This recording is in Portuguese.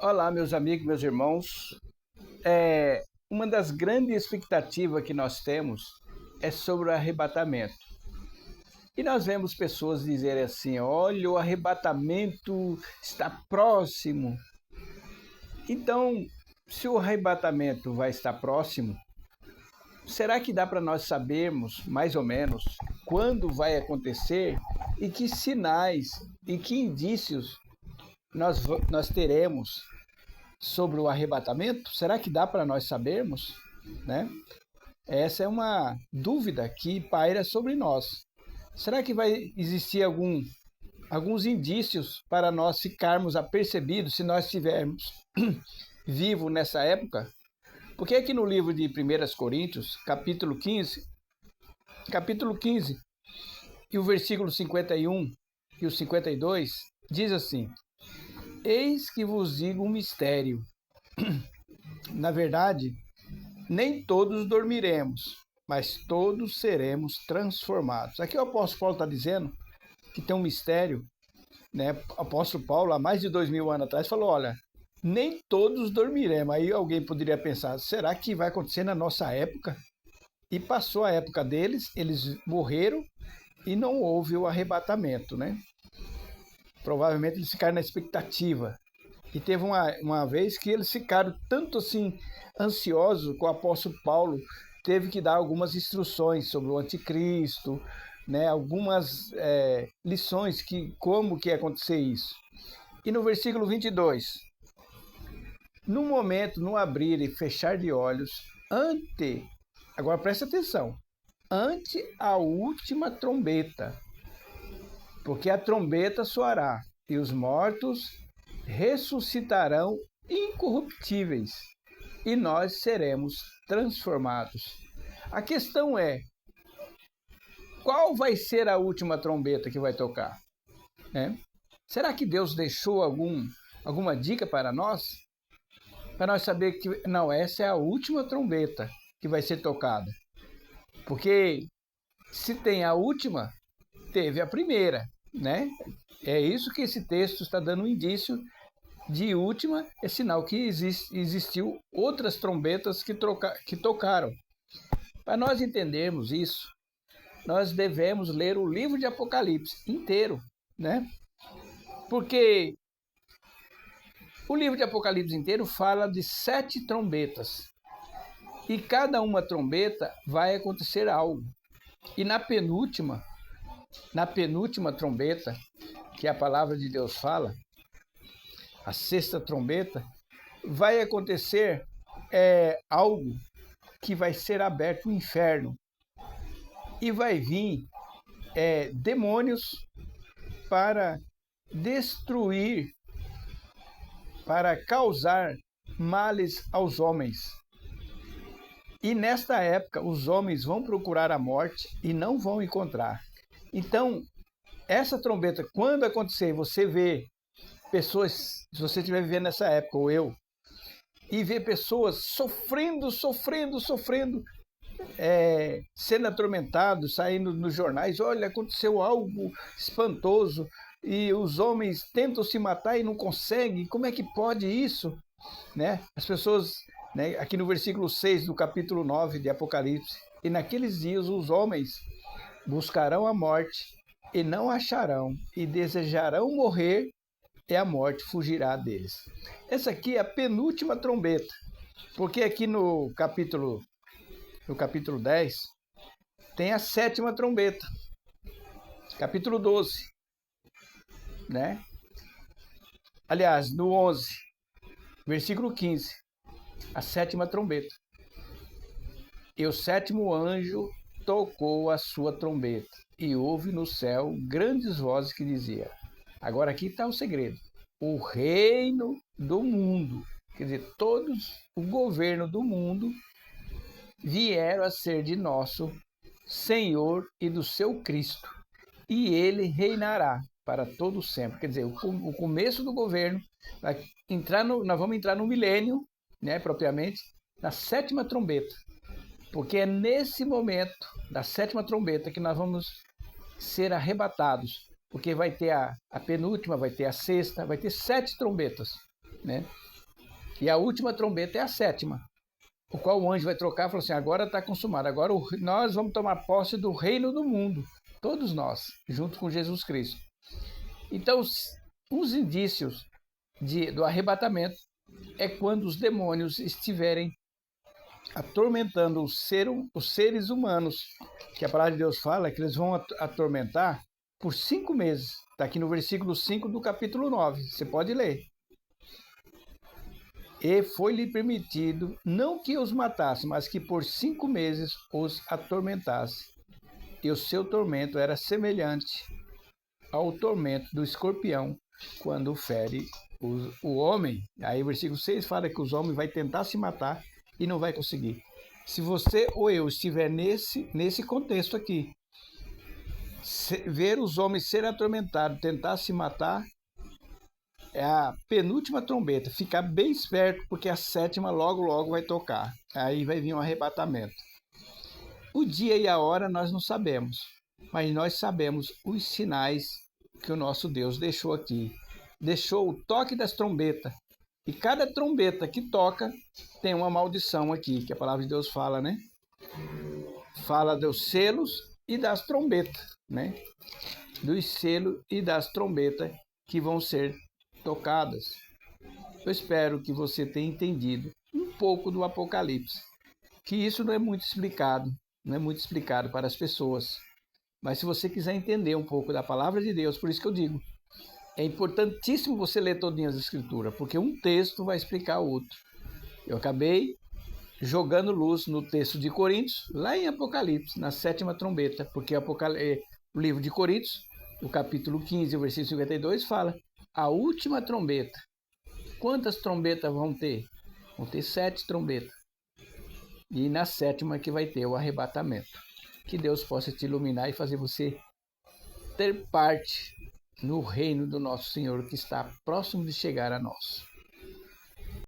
Olá, meus amigos, meus irmãos. Uma das grandes expectativas que nós temos é sobre o arrebatamento. E nós vemos pessoas dizerem assim: olha, o arrebatamento está próximo. Então, se o arrebatamento vai estar próximo, será que dá para nós sabermos, mais ou menos, quando vai acontecer e que sinais e que indícios nós teremos sobre o arrebatamento? Será que dá para nós sabermos, né? Essa é uma dúvida que paira sobre nós. Será que vai existir alguns indícios para nós ficarmos apercebidos se nós estivermos vivos nessa época? Porque aqui no livro de 1 Coríntios, capítulo 15, e o versículo 51 e o 52, diz assim: Eis que vos digo um mistério. Na verdade, nem todos dormiremos, mas todos seremos transformados. Aqui o apóstolo Paulo está dizendo que tem um mistério, né? O apóstolo Paulo, há mais de 2000 anos atrás, falou: olha, nem todos dormiremos. Aí alguém poderia pensar: será que vai acontecer na nossa época? E passou a época deles, eles morreram e não houve o arrebatamento, né? Provavelmente eles ficaram na expectativa. E teve uma vez que eles ficaram tanto assim ansiosos que o apóstolo Paulo teve que dar algumas instruções sobre o anticristo, né? Algumas lições que como que ia acontecer isso. E no versículo 22, no momento, no abrir e fechar de olhos, agora presta atenção, ante a última trombeta, porque a trombeta soará e os mortos ressuscitarão incorruptíveis e nós seremos transformados. A questão é: qual vai ser a última trombeta que vai tocar? Será que Deus deixou alguma dica para nós? Para nós saber que não, essa é a última trombeta que vai ser tocada. Porque se tem a última, teve a primeira, né? É isso que esse texto está dando um indício de última, é sinal que existiu outras trombetas que tocaram. Para nós entendermos isso, nós devemos ler o livro de Apocalipse inteiro, né? Porque o livro de Apocalipse inteiro fala de 7 trombetas. E cada uma trombeta vai acontecer algo. E na penúltima trombeta, que a palavra de Deus fala, a 6ª trombeta, vai acontecer algo que vai ser aberto o inferno. E vai vir demônios para destruir, para causar males aos homens. E nesta época, os homens vão procurar a morte e não vão encontrar. Então, essa trombeta, quando acontecer, você vê pessoas, se você estiver vivendo nessa época, ou eu, e ver pessoas sofrendo, sendo atormentados, saindo nos jornais: olha, aconteceu algo espantoso, e os homens tentam se matar e não conseguem, como é que pode isso? Né? As pessoas, né, aqui no versículo 6 do capítulo 9 de Apocalipse: e naqueles dias os homens buscarão a morte e não acharão, e desejarão morrer, e a morte fugirá deles. Essa aqui é a penúltima trombeta, porque aqui no capítulo 10 tem a 7ª trombeta, capítulo 12, né? Aliás, no 11, versículo 15, a 7ª trombeta. E o 7º anjo tocou a sua trombeta, e houve no céu grandes vozes que diziam... Agora aqui está o segredo: o reino do mundo, quer dizer, o governo do mundo vieram a ser de nosso Senhor e do seu Cristo, e ele reinará para todo sempre. Quer dizer, o começo do governo nós vamos entrar no milênio, né, propriamente, na 7ª trombeta, porque é nesse momento da 7ª trombeta que nós vamos ser arrebatados, porque vai ter a penúltima, vai ter a 6ª, vai ter 7 trombetas, né? E a última trombeta é a sétima, o qual o anjo vai trocar e falou assim, agora está consumado, agora nós vamos tomar posse do reino do mundo, todos nós, junto com Jesus Cristo. Então, os indícios do arrebatamento é quando os demônios estiverem atormentando os seres humanos, que a palavra de Deus fala que eles vão atormentar por 5 meses. Está aqui no versículo 5 do capítulo 9, você pode ler. E foi-lhe permitido não que os matasse, mas que por 5 meses os atormentasse. E o seu tormento era semelhante ao tormento do escorpião quando fere o homem. Aí o versículo 6 fala que os homens vão tentar se matar e não vai conseguir. Se você ou eu estiver nesse contexto aqui, ver os homens serem atormentados, tentar se matar, é a penúltima trombeta. Ficar bem esperto, porque a sétima logo vai tocar. Aí vai vir um arrebatamento. O dia e a hora nós não sabemos, mas nós sabemos os sinais que o nosso Deus deixou aqui. Deixou o toque das trombetas. E cada trombeta que toca tem uma maldição aqui, que a palavra de Deus fala, né? Fala dos selos e das trombetas, né? Dos selos e das trombetas que vão ser tocadas. Eu espero que você tenha entendido um pouco do Apocalipse, que isso não é muito explicado para as pessoas. Mas se você quiser entender um pouco da palavra de Deus, por isso que eu digo, é importantíssimo você ler todinhas as escrituras, porque um texto vai explicar o outro. Eu acabei jogando luz no texto de Coríntios, lá em Apocalipse, na 7ª trombeta, porque o livro de Coríntios, o capítulo 15, o versículo 52, fala a última trombeta. Quantas trombetas vão ter? Vão ter 7 trombetas. E na 7ª que vai ter o arrebatamento. Que Deus possa te iluminar e fazer você ter parte no reino do nosso Senhor, que está próximo de chegar a nós.